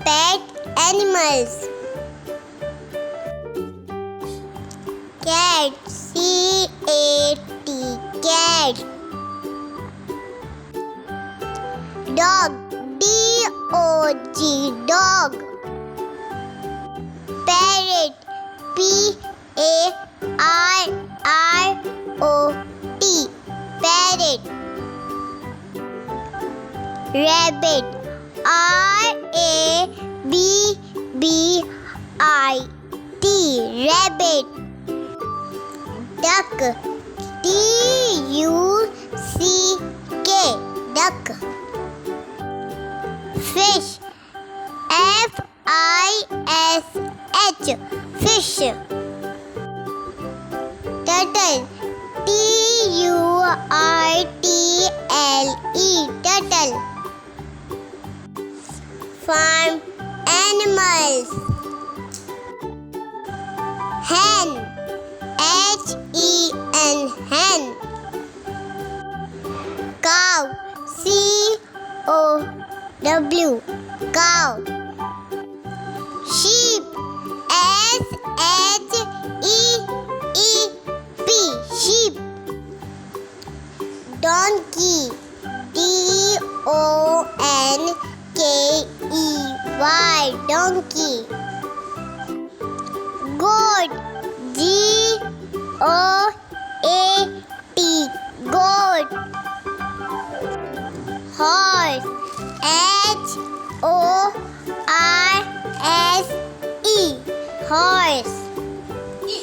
Pet animals. Cat, C-A-T, cat. Dog, D-O-G, dog. Parrot, P-A-R-R-O-T, parrot. Rabbit, R-A-B-B-I-T, rabbit. Duck, D-U-C-K, duck. Fish, F-I-S-H, fish. Turtle, T-U-R-T-L-E, turtle. Farm animals. Hen, H-E-N, hen. Cow, C-O-W, cow. Sheep, S-H-E-E-P, sheep. Donkey, D-O-N-K-E-Y, donkey. Goat, G-O-A-T, goat. Horse, H-O-R-S-E, horse.